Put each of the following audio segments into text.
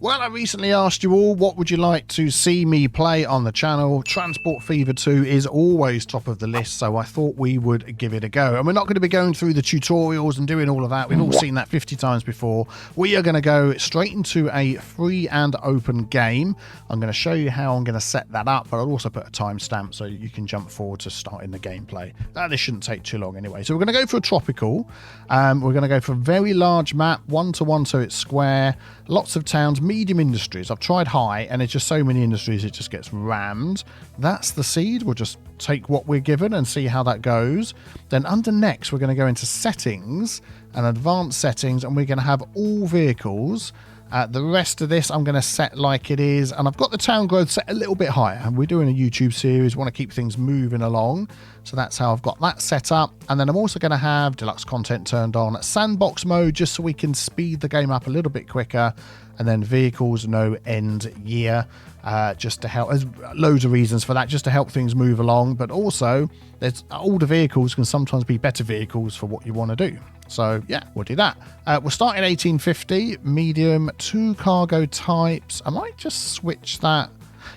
Well, I recently asked you all, what would you like to see me play on the channel? Transport Fever 2 is always top of the list, so I thought we would give it a go. And we're not going to be going through the tutorials and doing all of that. We've all seen that 50 times before. We are going to go straight into a free and open game. I'm going to show you how I'm going to set that up, but I'll also put a timestamp so you can jump forward to starting the gameplay. This shouldn't take too long anyway. So we're going to go for a tropical. We're going to go for a very large map, 1-to-1, so it's square. Lots of towns, medium industries. I've tried high and it's just so many industries it just gets rammed. That's the seed. We'll just take what we're given and see how that goes. Then under next we're going to go into settings and advanced settings, and we're going to have all vehicles. The rest of this I'm going to set like it is, and I've got the town growth set a little bit higher, and we're doing a YouTube series, want to keep things moving along, so that's how I've got that set up. And then I'm also going to have deluxe content turned on, sandbox mode just so we can speed the game up a little bit quicker, and then vehicles no end year, just to help. There's loads of reasons for that, just to help things move along, but also there's older vehicles can sometimes be better vehicles for what you want to do. So yeah, we'll do that. We'll start in 1850, medium, 2 cargo types. I might just switch that.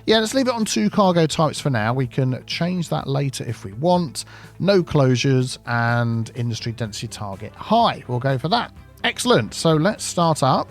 Yeah, let's leave it on 2 cargo types for now. We can change that later if we want. No closures and industry density target high. We'll go for that. Excellent. So let's start up.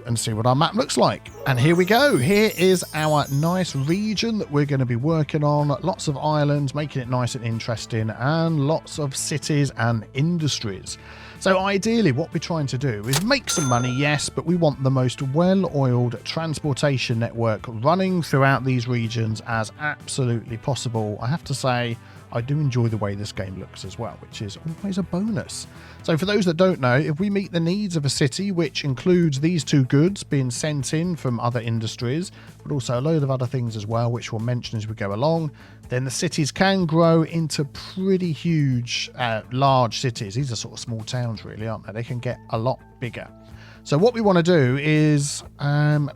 And see what our map looks like. And here we go. Here is our nice region that we're going to be working on. Lots of islands, making it nice and interesting, and lots of cities and industries. So ideally what we're trying to do is make some money, yes, but we want the most well-oiled transportation network running throughout these regions as absolutely possible. I have to say, I do enjoy the way this game looks as well, which is always a bonus. So for those that don't know, if we meet the needs of a city, which includes these 2 goods being sent in from other industries, but also a load of other things as well, which we'll mention as we go along, then the cities can grow into pretty huge, large cities. These are sort of small towns really, aren't they? They can get a lot bigger. So what we want to do is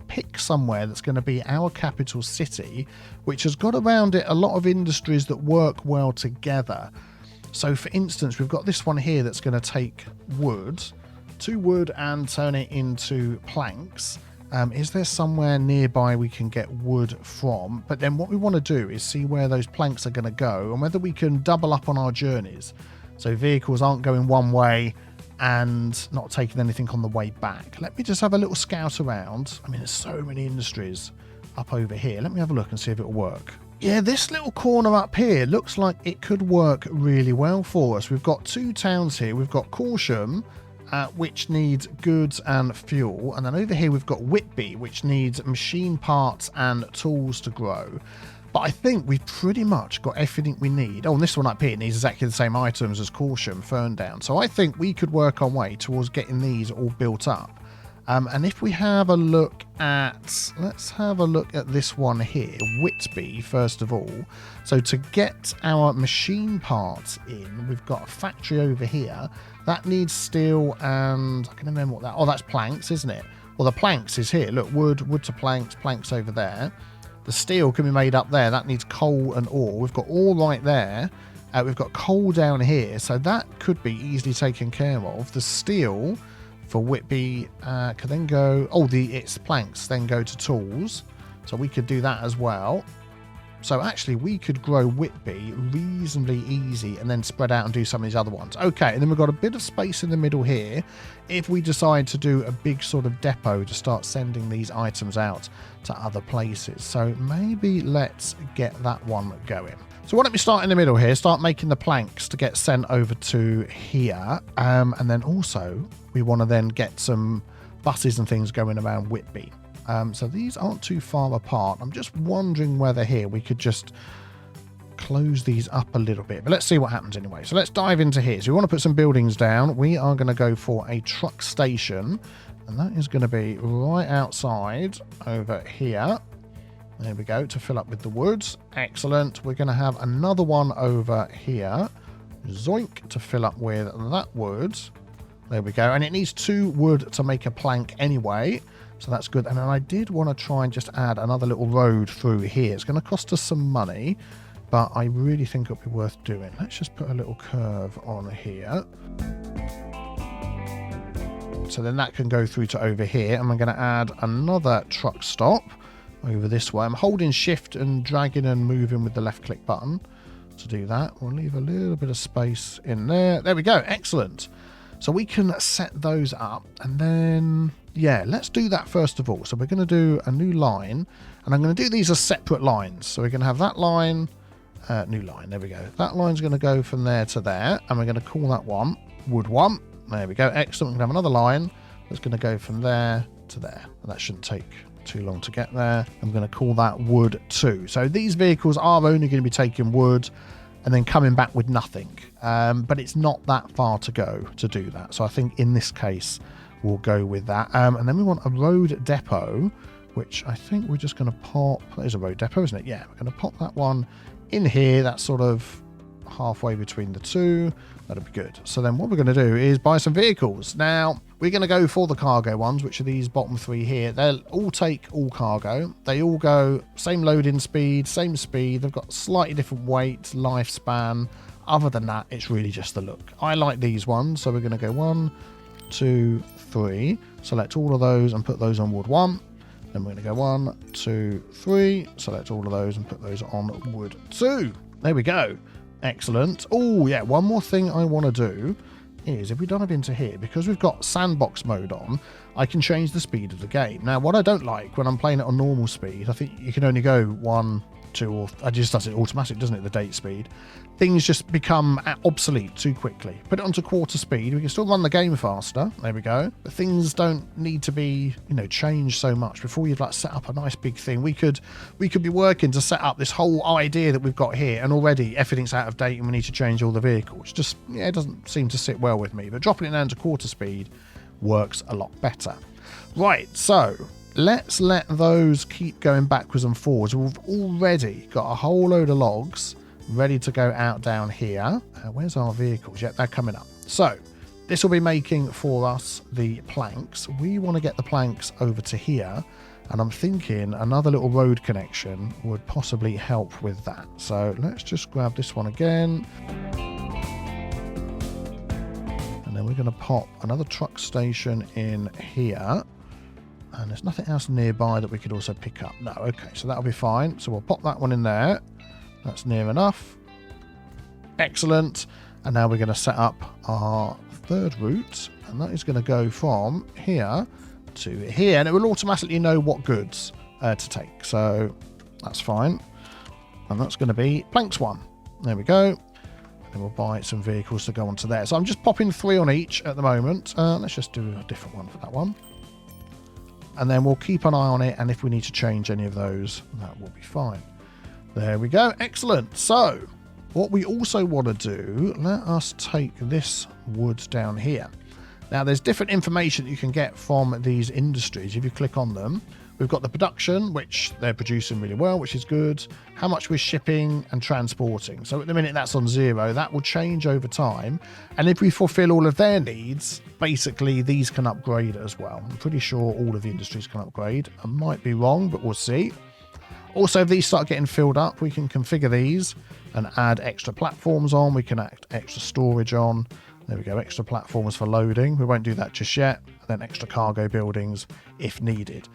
pick somewhere that's going to be our capital city, which has got around it a lot of industries that work well together. So for instance, we've got this one here that's going to take wood, 2 wood, and turn it into planks. Is there somewhere nearby we can get wood from? But then what we want to do is see where those planks are going to go and whether we can double up on our journeys. So vehicles aren't going one way and not taking anything on the way back. Let me just have a little scout around. I mean, there's so many industries up over here. Let me have a look and see if it'll work. Yeah, this little corner up here looks like it could work really well for us. We've got 2 towns here. We've got Colonial, which needs goods and fuel. And then over here we've got Whitby, which needs machine parts and tools to grow. But I think we've pretty much got everything we need. Oh, and this one up here needs exactly the same items as Caution, Ferndown. So I think we could work our way towards getting these all built up. And if we have a look at, let's have a look at this one here, Whitby, first of all. So to get our machine parts in, we've got a factory over here. That needs steel and, I can remember what that, oh, that's planks, isn't it? Well, the planks is here. Look, wood to planks, planks over there. The steel can be made up there. That needs coal and ore. We've got ore right there. We've got coal down here. So that could be easily taken care of. The steel for Whitby can then go... Oh, its planks then go to tools. So we could do that as well. So actually, we could grow Whitby reasonably easy and then spread out and do some of these other ones. Okay, and then we've got a bit of space in the middle here. If we decide to do a big sort of depot to start sending these items out to other places. So maybe let's get that one going. So why don't we start in the middle here, start making the planks to get sent over to here. And then also, we want to then get some buses and things going around Whitby. So these aren't too far apart. I'm just wondering whether here we could just close these up a little bit. But let's see what happens anyway. So let's dive into here. So we want to put some buildings down. We are going to go for a truck station. And that is going to be right outside over here. There we go, to fill up with the woods. Excellent. We're going to have another one over here. Zoink, to fill up with that wood. There we go. And it needs 2 wood to make a plank anyway. So that's good. And then I did want to try and just add another little road through here. It's going to cost us some money, but I really think it'll be worth doing. Let's just put a little curve on here. So then that can go through to over here, and we're going to add another truck stop over this way. I'm holding shift and dragging and moving with the left click button to do that. We'll leave a little bit of space in there. There we go. Excellent. So we can set those up, and then, yeah, let's do that first of all. So we're going to do a new line, and I'm going to do these as separate lines. So we're going to have that line, new line. There we go. That line's going to go from there to there, and we're going to call that one wood 1. There we go. Excellent. We're going to have another line that's going to go from there to there. And that shouldn't take too long to get there. I'm going to call that wood 2. So these vehicles are only going to be taking wood and then coming back with nothing. But it's not that far to go to do that. So I think in this case, we'll go with that. And then we want a road depot, which I think we're just going to pop. That is a road depot, isn't it? Yeah, we're going to pop that one in here. That's sort of halfway between the two. That'll be good. So then what we're going to do is buy some vehicles. Now, we're going to go for the cargo ones, which are these bottom 3 here. They'll all take all cargo. They all go same loading speed, same speed. They've got slightly different weight, lifespan. Other than that, it's really just the look. I like these ones. So we're going to go 1, 2, 3. Select all of those and put those on wood 1. Then we're going to go 1, 2, 3. Select all of those and put those on wood 2. There we go. Excellent. Oh, yeah, one more thing I want to do is, if we dive into here, because we've got sandbox mode on, I can change the speed of the game. Now, what I don't like when I'm playing it on normal speed, I think you can only go 1, 2, or it just does it automatic, doesn't it, the date speed. Things just become obsolete too quickly. Put it onto quarter speed, we can still run the game faster. There we go. But things don't need to be, changed so much before you've set up a nice big thing. We could be working to set up this whole idea that we've got here, and already everything's out of date and we need to change all the vehicles. Just, yeah, it doesn't seem to sit well with me. But dropping it down to quarter speed works a lot better. Right, so let's let those keep going backwards and forwards. We've already got a whole load of logs ready to go out down here. Where's our vehicles? Yeah, they're coming up. So this will be making for us the planks. We want to get the planks over to here, and I'm thinking another little road connection would possibly help with that. So let's just grab this one again, and then we're going to pop another truck station in here. And there's nothing else nearby that we could also pick up. No, okay, so that'll be fine. So we'll pop that one in there. That's near enough. Excellent. And now we're going to set up our third route. And that is going to go from here to here. And it will automatically know what goods to take. So that's fine. And that's going to be planks 1. There we go. And we'll buy some vehicles to go onto there. So I'm just popping 3 on each at the moment. Let's just do a different one for that one. And then we'll keep an eye on it, and if we need to change any of those, that will be fine. There we go. Excellent. So what we also want to do, let us take this wood down here. Now, there's different information that you can get from these industries if you click on them. We've got the production, which they're producing really well, which is good. How much we're shipping and transporting. So at the minute that's on 0. That will change over time. And if we fulfill all of their needs, basically these can upgrade as well. I'm pretty sure all of the industries can upgrade. I might be wrong, but we'll see. Also, if these start getting filled up, we can configure these and add extra platforms on. We can add extra storage on. There we go, extra platforms for loading. We won't do that just yet. And then extra cargo buildings if needed.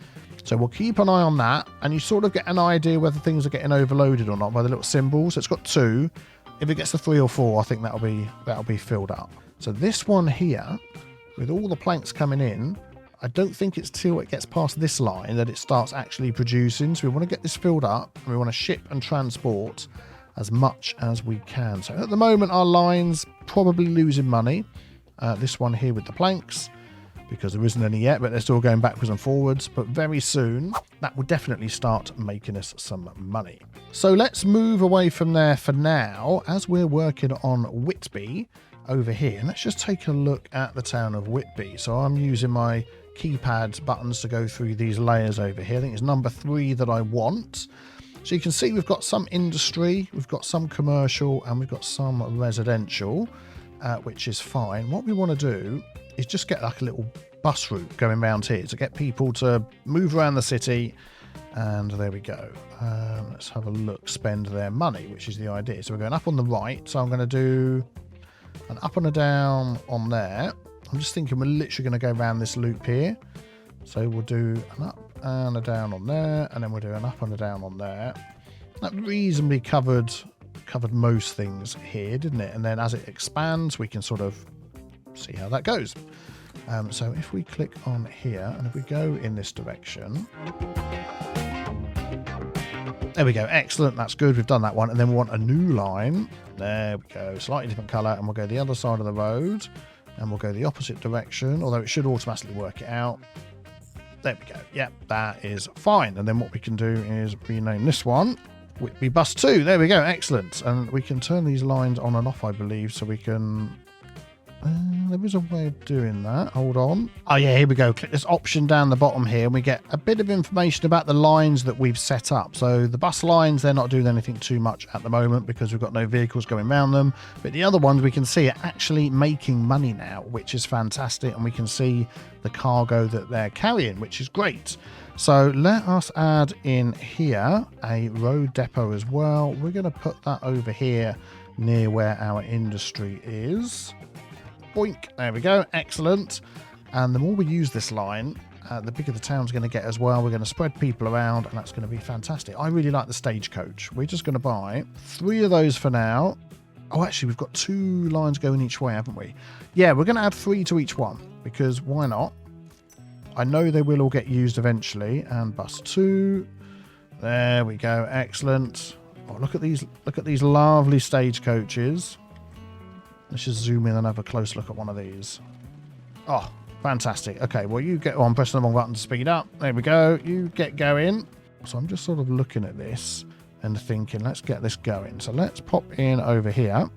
So we'll keep an eye on that, and you sort of get an idea whether things are getting overloaded or not by the little symbols. So it's got 2. If it gets to 3 or 4, I think that'll be filled up. So this one here, with all the planks coming in, I don't think it's till it gets past this line that it starts actually producing. So we want to get this filled up, and we want to ship and transport as much as we can. So at the moment, our line's probably losing money. This one here with the planks, because there isn't any yet, but they're still going backwards and forwards. But very soon, that will definitely start making us some money. So let's move away from there for now, as we're working on Whitby over here. And let's just take a look at the town of Whitby. So I'm using my keypad buttons to go through these layers over here. I think it's number 3 that I want. So you can see we've got some industry, we've got some commercial, and we've got some residential, which is fine. What we want to do is just get like a little bus route going around here to get people to move around the city. And there we go. Let's have a look, spend their money, which is the idea. So we're going up on the right. So I'm going to do an up and a down on there. I'm just thinking we're literally going to go around this loop here. So we'll do an up and a down on there, and then we'll do an up and a down on there. That reasonably covered most things here, didn't it? And then as it expands, we can sort of see how that goes. So if we click on here, and if we go in this direction, there we go. Excellent. That's good. We've done that one. And then we want a new line. There we go. Slightly different color, and we'll go the other side of the road, and we'll go the opposite direction, although it should automatically work it out. There we go. Yep, that is fine. And then what we can do is rename this one Whitby Bus 2. There we go. Excellent. And we can turn these lines on and off, I believe, so we can... there is a way of doing that. Hold on. Oh, yeah, here we go. Click this option down the bottom here, and we get a bit of information about the lines that we've set up. So the bus lines, they're not doing anything too much at the moment because we've got no vehicles going around them. But the other ones we can see are actually making money now, which is fantastic. And we can see the cargo that they're carrying, which is great. So let us add in here a road depot as well. We're going to put that over here near where our industry is. Boink. There we go. Excellent. And the more we use this line, the bigger the town's going to get as well. We're going to spread people around, and that's going to be fantastic. I really like the stagecoach. We're just going to buy 3 of those for now. Oh, actually, we've got 2 lines going each way, haven't we? Yeah, we're going to add 3 to each one, because why not? I know they will all get used eventually. And bus 2. There we go. Excellent. Oh, look at these lovely stagecoaches. Let's just zoom in and have a close look at one of these. Oh, fantastic. Okay, well, you get on, pressing the wrong button to speed up. There we go. You get going. So I'm just sort of looking at this and thinking, let's get this going. So let's pop in over here.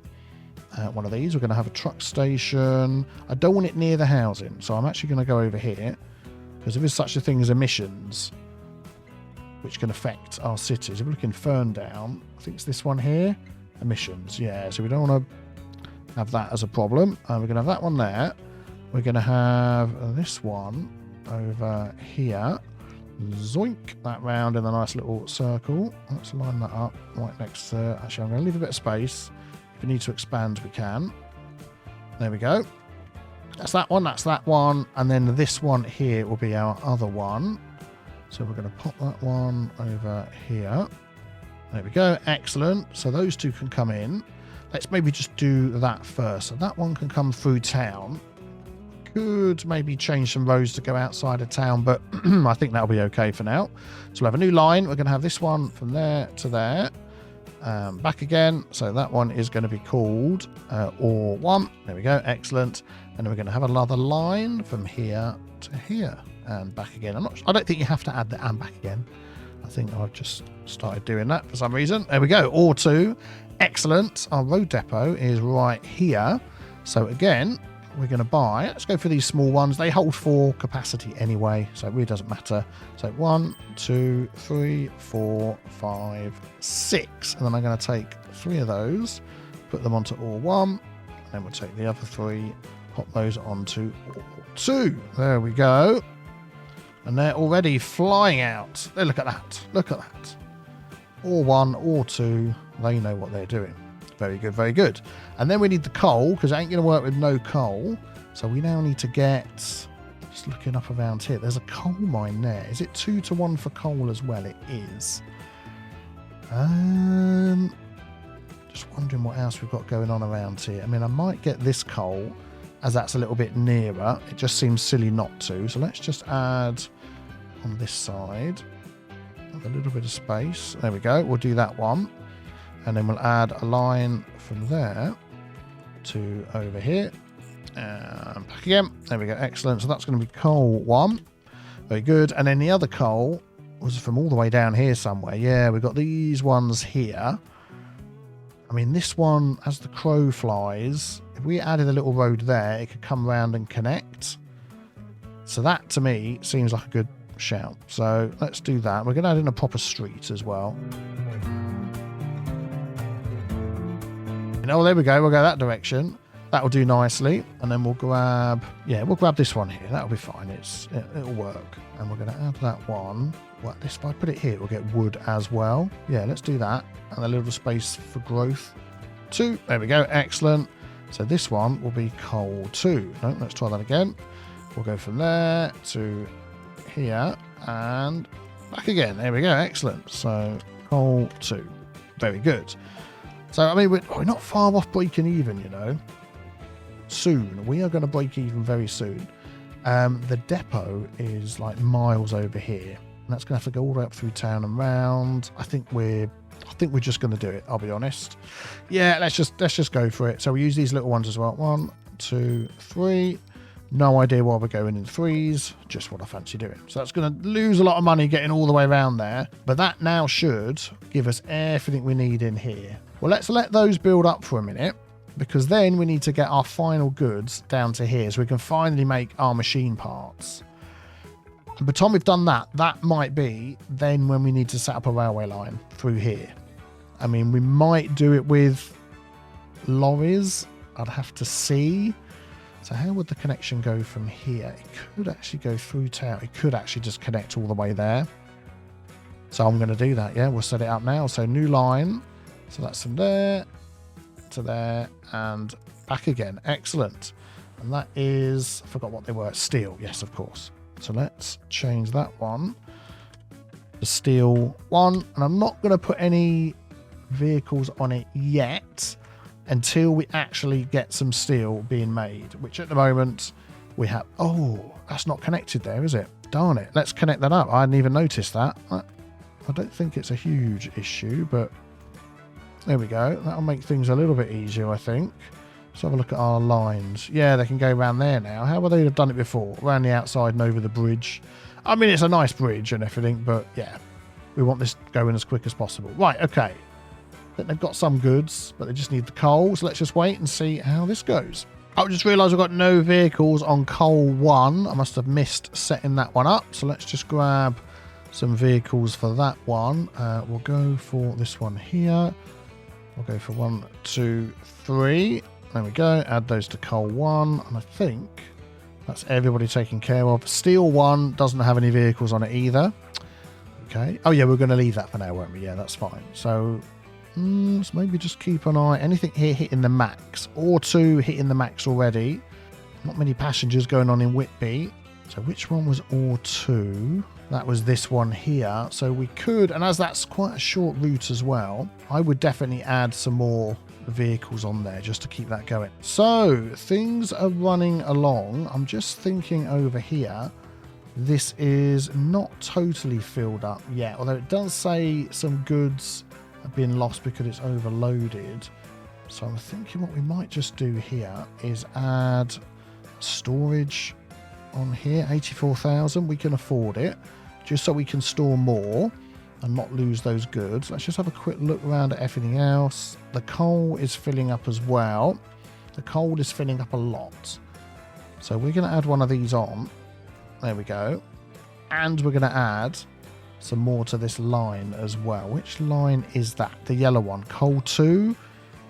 One of these. We're going to have a truck station. I don't want it near the housing, so I'm actually going to go over here because there is such a thing as emissions, which can affect our cities. If we're looking Ferndown, I think it's this one here. Emissions, yeah. So we don't want to have that as a problem. We're going to have that one there. We're going to have this one over here. Zoink that round in a nice little circle. Let's line that up right next to... Actually, I'm going to leave a bit of space. If we need to expand, we can. There we go. That's that one. That's that one. And then this one here will be our other one. So we're going to pop that one over here. There we go. Excellent. So those 2 can come in. Let's maybe just do that first. So that one can come through town. Could maybe change some roads to go outside of town, but I think that'll be okay for now. So we'll have a new line. We're going to have this one from there to there. Back again. So that one is going to be called Or 1. There we go. Excellent. And then we're going to have another line from here to here. And back again. I don't think you have to add the and back again. I think I've just started doing that for some reason. There we go. Or 2. Excellent. Our road depot is right here. So again, we're going to buy. Let's go for these small ones. They hold 4 capacity anyway, so it really doesn't matter. So 1, 2, 3, 4, 5, 6. And then I'm going to take 3 of those, put them onto Or 1. And then we'll take the other 3, pop those onto Or 2. There we go. And they're already flying out. There, look at that. Look at that. Or 1, Or 2. They know what they're doing. Very good, very good. And then we need the coal, because it ain't going to work with no coal. So we now need to get... Just looking up around here. There's a coal mine there. Is it 2 to 1 for coal as well? It is. Just wondering what else we've got going on around here. I mean, I might get this coal, as that's a little bit nearer. It just seems silly not to. So let's just add on this side with a little bit of space. There we go. We'll do that one. And then we'll add a line from there to over here. And back again. There we go. Excellent. So that's going to be coal 1. Very good. And then the other coal was from all the way down here somewhere. Yeah, we've got these ones here. I mean, this one, as the crow flies, if we added a little road there, it could come around and connect. So that, to me, seems like a good shout. So let's do that. We're going to add in a proper street as well. Oh, there we go. We'll go that direction. That'll do nicely. And then we'll grab... Yeah, we'll grab this one here. That'll be fine. It'll work. And we're going to add that one. Well, this, if I put it here, we'll get wood as well. Yeah, let's do that. And a little space for growth. 2. There we go. Excellent. So this one will be coal 2. No, let's try that again. We'll go from there to here and back again. There we go. Excellent. So coal 2. Very good. So, I mean, we're not far off breaking even, you know. Soon. We are going to break even very soon. The depot is like miles over here. And that's going to have to go all the way up through town and round. I think we're just going to do it, I'll be honest. Yeah, let's just go for it. So we use these little ones as well. 1, 2, 3. No idea why we're going in 3s. Just what I fancy doing. So that's going to lose a lot of money getting all the way around there. But that now should give us everything we need in here. Well, let's let those build up for a minute, because then we need to get our final goods down to here so we can finally make our machine parts. And by the time we've done that, that might be then when we need to set up a railway line through here. I mean, we might do it with lorries. I'd have to see. So how would the connection go from here? It could actually go through town. It could actually just connect all the way there. So I'm going to do that, yeah. We'll set it up now. So new line. So that's from there to there and back again. Excellent. And that is, I forgot what they were. Steel, yes, of course. So let's change that one. The steel 1. And I'm not going to put any vehicles on it yet until we actually get some steel being made, which at the moment we have. Oh, that's not connected there, is it? Darn it. Let's connect that up. I hadn't even noticed that. I don't think it's a huge issue, but there we go. That'll make things a little bit easier, I think. Let's have a look at our lines. Yeah, they can go around there now. How would they have done it before? Around the outside and over the bridge. I mean, it's a nice bridge and everything, but yeah, we want this going as quick as possible. Right, okay. I think they've got some goods, but they just need the coal. So let's just wait and see how this goes. I just realised I've got no vehicles on coal 1. I must have missed setting that one up. So let's just grab some vehicles for that one. We'll go for this one here. We'll go for 1, 2, 3. There we go. Add those to coal 1. And I think that's everybody taken care of. Steel 1 doesn't have any vehicles on it either. Okay. Oh, yeah, we're going to leave that for now, won't we? Yeah, that's fine. So let's maybe just keep an eye. Anything here hitting the max. Or 2 hitting the max already. Not many passengers going on in Whitby. So which one was or 2? That was this one here. So we could, and as that's quite a short route as well, I would definitely add some more vehicles on there just to keep that going. So things are running along. I'm just thinking over here, this is not totally filled up yet, although it does say some goods have been lost because it's overloaded. So I'm thinking what we might just do here is add storage on here. 84,000, we can afford it, just so we can store more and not lose those goods. Let's just have a quick look around at everything else. The coal is filling up as well. The coal is filling up a lot. So we're going to add one of these on. There we go. And we're going to add some more to this line as well. Which line is that? The yellow one. Coal 2.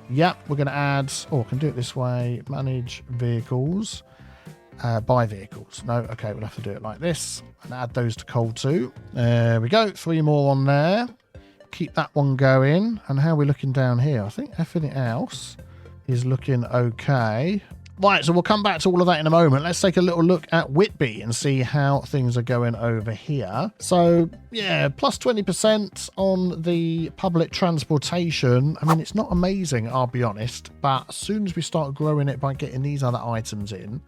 Yep, we're going to add, I can do it this way. Manage vehicles. Buy vehicles. No, okay, we'll have to do it like this and add those to coal 2. There we go. 3 more on there. Keep that one going. And how are we looking down here? I think everything else is looking okay. Right, so we'll come back to all of that in a moment. Let's take a little look at Whitby and see how things are going over here. So, yeah, plus 20% on the public transportation. I mean, it's not amazing, I'll be honest, but as soon as we start growing it by getting these other items in,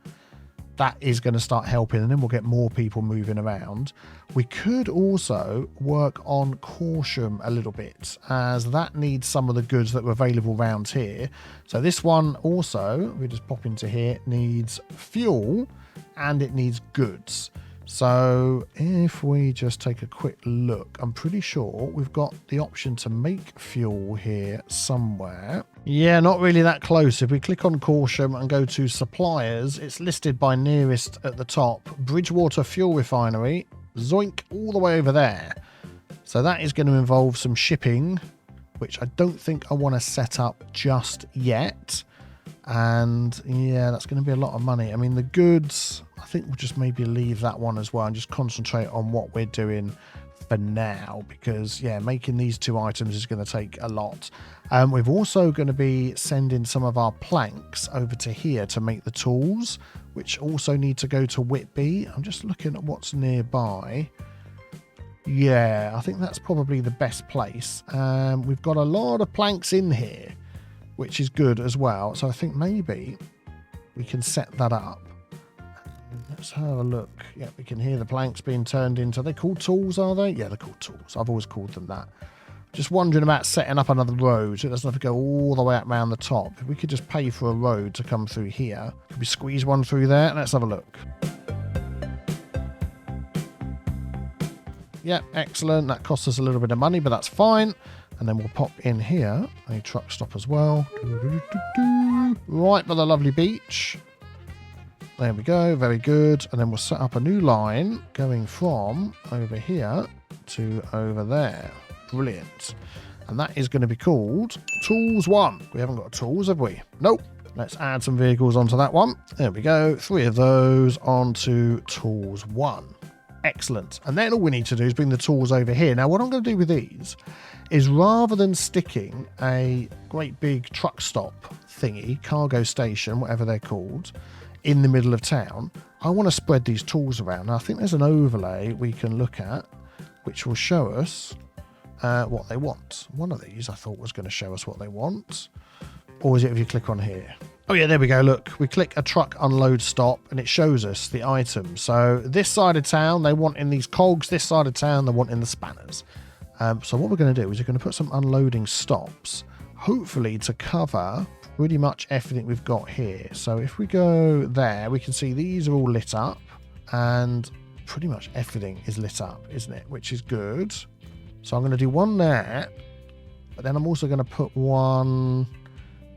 that is going to start helping, and then we'll get more people moving around. We could also work on Caution a little bit, as that needs some of the goods that were available around here. So this one also, we just pop into here, needs fuel and it needs goods. So if we just take a quick look, I'm pretty sure we've got the option to make fuel here somewhere. Yeah, not really that close. If we click on Caution and go to suppliers, it's listed by nearest at the top. Bridgewater Fuel Refinery, zoink, all the way over there. So that is going to involve some shipping, which I don't think I want to set up just yet. And yeah, that's going to be a lot of money. I mean, the goods, I think we'll just maybe leave that one as well and just concentrate on what we're doing for now, because yeah, making these 2 items is going to take a lot. We're also going to be sending some of our planks over to here to make the tools, which also need to go to Whitby. I'm just looking at what's nearby. Yeah, I think that's probably the best place. We've got a lot of planks in here, which is good as well. So I think maybe we can set that up. Let's have a look. Yeah, we can hear the planks being turned into... Are they called tools, are they? Yeah, they're called tools. I've always called them that. Just wondering about setting up another road so it doesn't have to go all the way up around the top. If we could just pay for a road to come through here. Could we squeeze one through there? Let's have a look. Yeah, excellent. That costs us a little bit of money, but that's fine. And then we'll pop in here a truck stop as well. Right by the lovely beach. There we go. Very good. And then we'll set up a new line going from over here to over there. Brilliant. And that is going to be called Tools 1. We haven't got tools, have we? Nope. Let's add some vehicles onto that one. There we go. 3 of those onto Tools 1. Excellent. And then all we need to do is bring the tools over here. Now, what I'm going to do with these is, rather than sticking a great big truck stop thingy, cargo station, whatever they're called, in the middle of town, I want to spread these tools around. Now, I think there's an overlay we can look at, which will show us what they want. One of these I thought was going to show us what they want. Or is it if you click on here? Oh yeah, there we go. Look, we click a truck unload stop and it shows us the items. So this side of town, they want in these cogs. This side of town, they want in the spanners. So what we're going to do is we're going to put some unloading stops, hopefully to cover pretty much everything we've got here. So if we go there, we can see these are all lit up and pretty much everything is lit up, isn't it? Which is good. So I'm going to do one there, but then I'm also going to put one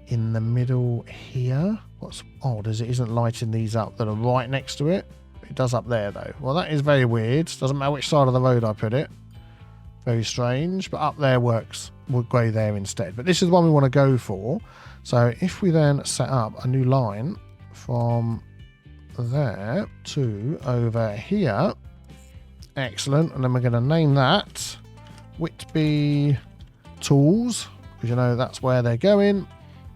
in the middle here. What's odd is it isn't lighting these up that are right next to it. It does up there though. Well, that is very weird. Doesn't matter which side of the road I put it. Very strange, but up there works. We'll go there instead. But this is the one we want to go for. So if we then set up a new line from there to over here. Excellent. And then we're going to name that Whitby Tools, because you know that's where they're going.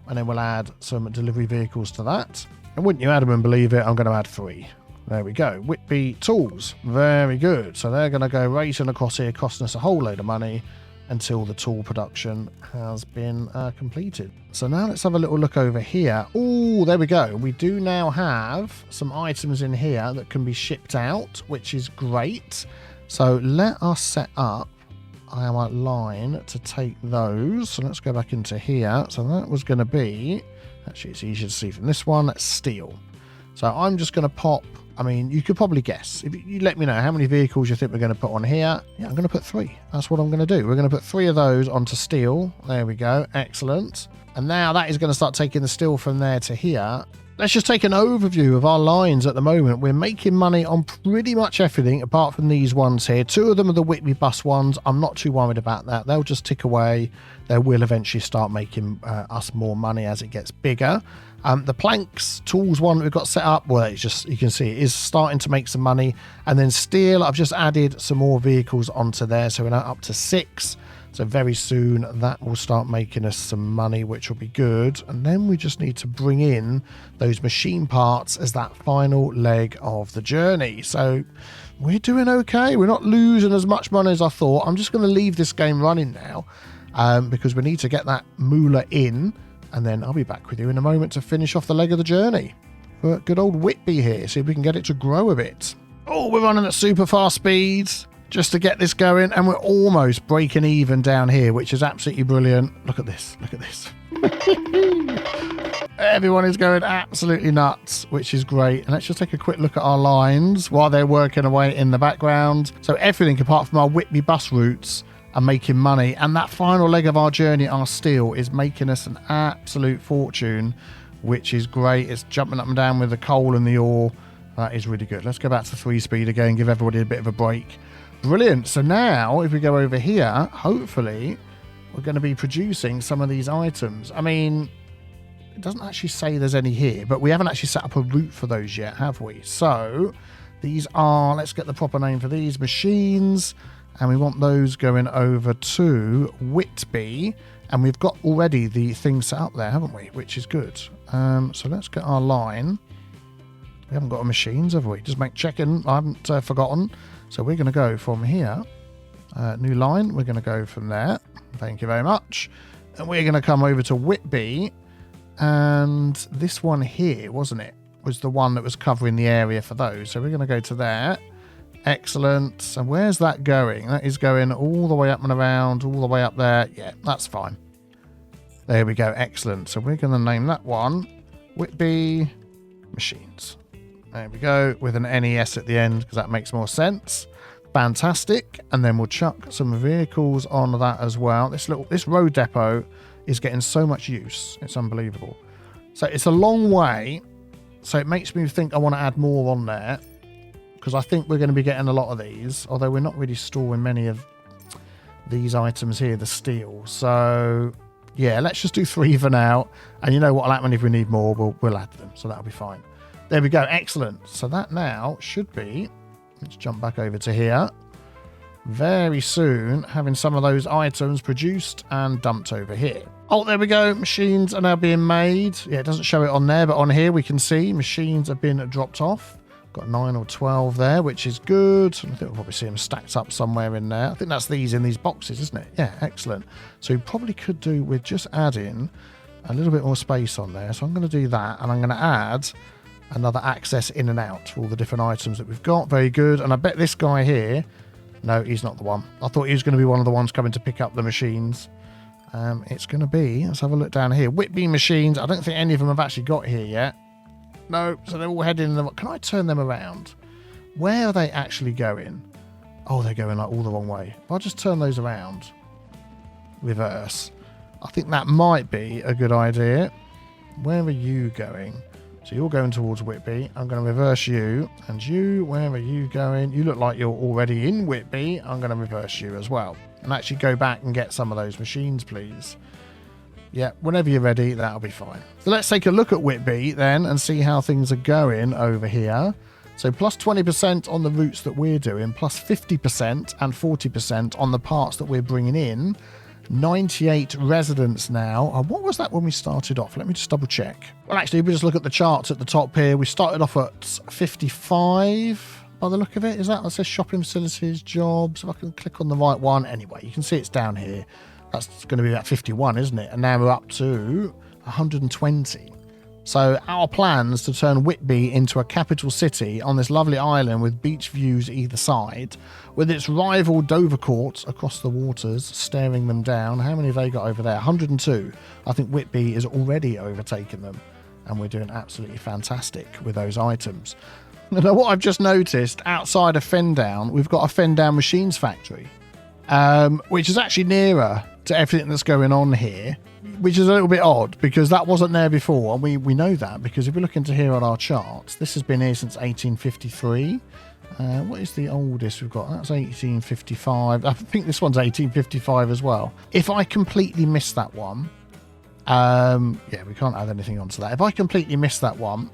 And then we'll add some delivery vehicles to that. And wouldn't you, Adam, and believe it, I'm going to add 3. There we go. Whitby Tools. Very good. So they're going to go racing across here, costing us a whole load of money until the tool production has been completed. So now let's have a little look over here. Oh, there we go. We do now have some items in here that can be shipped out, which is great. So let us set up our line to take those. So let's go back into here. So that was going to be, actually it's easier to see from this one, steel. So I'm just going to pop, I mean, you could probably guess. If you let me know how many vehicles you think we're going to put on here. Yeah, I'm going to put 3. That's what I'm going to do. We're going to put 3 of those onto steel. There we go. Excellent. And now that is going to start taking the steel from there to here. Let's just take an overview of our lines at the moment. We're making money on pretty much everything apart from these ones here. 2 of them are the Whitby bus ones. I'm not too worried about that. They'll just tick away. They will eventually start making us more money as it gets bigger. The planks tools one we've got set up, well, it's just, you can see it is starting to make some money. And then steel, I've just added some more vehicles onto there. So we're now up to 6. So very soon that will start making us some money, which will be good. And then we just need to bring in those machine parts as that final leg of the journey. So we're doing okay. We're not losing as much money as I thought. I'm just going to leave this game running now because we need to get that moolah in. And then I'll be back with you in a moment to finish off the leg of the journey. But good old Whitby here. See if we can get it to grow a bit. Oh, we're running at super fast speeds just to get this going, and we're almost breaking even down here, which is absolutely brilliant. Look at this. Look at this. Everyone is going absolutely nuts, which is great. And let's just take a quick look at our lines while they're working away in the background. So everything apart from our Whitby bus routes are making money, and that final leg of our journey, our steel, is making us an absolute fortune, which is great. It's jumping up and down with the coal and the ore. That is really good. Let's go back to 3-speed again, give everybody a bit of a break. Brilliant. So now if we go over here, hopefully we're going to be producing some of these items. I mean, it doesn't actually say there's any here, but we haven't actually set up a route for those yet, have we? So these are, let's get the proper name for these, machines. And we want those going over to Whitby. And we've got already the thing set up there, haven't we? Which is good. So let's get our line. We haven't got our machines, have we? Just checking. I haven't forgotten. So we're going to go from here. New line. We're going to go from there. Thank you very much. And we're going to come over to Whitby. And this one here, wasn't it? Was the one that was covering the area for those. So we're going to go to there. Excellent. And where's that going? That is going all the way up and around, all the way up there. Yeah, that's fine. There we go. Excellent. So we're going to name that one Whitby Machines. There we go, with an NES at the end, because that makes more sense. Fantastic. And then we'll chuck some vehicles on that as well. This road depot is getting so much use. It's unbelievable. So it's a long way. So it makes me think I want to add more on there, because I think we're going to be getting a lot of these, although we're not really storing many of these items here, the steel. So yeah, let's just do 3 for now. And you know what will happen if we need more, we'll add them. So that'll be fine. There we go. Excellent. So that now should be, let's jump back over to here. Very soon, having some of those items produced and dumped over here. Oh, there we go. Machines are now being made. Yeah, it doesn't show it on there, but on here we can see machines have been dropped off. Got 9 or 12 there, which is good. I think we'll probably see them stacked up somewhere in there. I think that's these in these boxes, isn't it? Yeah, excellent. So you probably could do with just adding a little bit more space on there. So I'm going to do that, and I'm going to add another access in and out for all the different items that we've got. Very good. And I bet this guy here, no, he's not the one. I thought he was going to be one of the ones coming to pick up the machines. It's going to be, let's have a look down here. Whitby Machines. I don't think any of them have actually got here yet. No, so they're all heading in the... Can I turn them around? Where are they actually going? Oh, they're going like all the wrong way. If I just turn those around, reverse, I think that might be a good idea. Where are you going? So you're going towards Whitby. I'm going to reverse you. And you, where are you going? You look like you're already in Whitby. I'm going to reverse you as well. And actually go back and get some of those machines, please. Yeah, whenever you're ready, that'll be fine. So let's take a look at Whitby then and see how things are going over here. So plus 20% on the routes that we're doing, plus 50% and 40% on the parts that we're bringing in. 98 residents now. What was that when we started off? Let me just double check. Well, actually, if we just look at the charts at the top here, we started off at 55 by the look of it. Is that says shopping facilities, jobs? If I can click on the right one. Anyway, you can see it's down here. That's going to be about 51, isn't it? And now we're up to 120. So our plans to turn Whitby into a capital city on this lovely island with beach views either side, with its rival Dovercourt across the waters staring them down. How many have they got over there? 102. I think Whitby is already overtaken them, and we're doing absolutely fantastic with those items. Now, what I've just noticed, outside of Fendown, we've got a Fendown Machines factory, which is actually nearer to everything that's going on here, which is a little bit odd because that wasn't there before. And we know that because if we look into here on our charts, this has been here since 1853. What is the oldest we've got? That's 1855. I think this one's 1855 as well. If I completely miss that one, yeah, we can't add anything onto that. If I completely miss that one,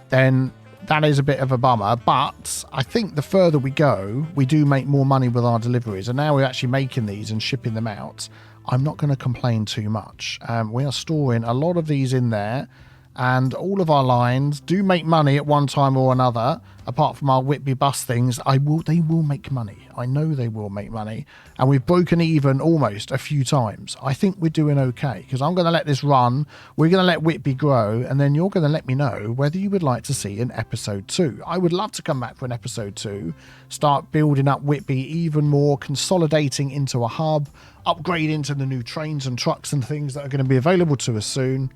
then that is a bit of a bummer. But I think the further we go, we do make more money with our deliveries. And now we're actually making these and shipping them out. I'm not going to complain too much. We are storing a lot of these in there, and all of our lines do make money at one time or another. Apart from our Whitby bus things, they will make money. I know they will make money, and we've broken even almost a few times. I think we're doing okay because I'm going to let this run. We're going to let Whitby grow, and then you're going to let me know whether you would like to see an episode 2. I would love to come back for an episode 2, start building up Whitby even more, consolidating into a hub, upgrading to the new trains and trucks and things that are going to be available to us soon.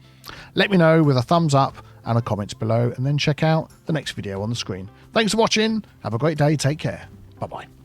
Let me know with a thumbs up and a comment below, and then check out the next video on the screen. Thanks for watching. Have a great day. Take care. Bye-bye.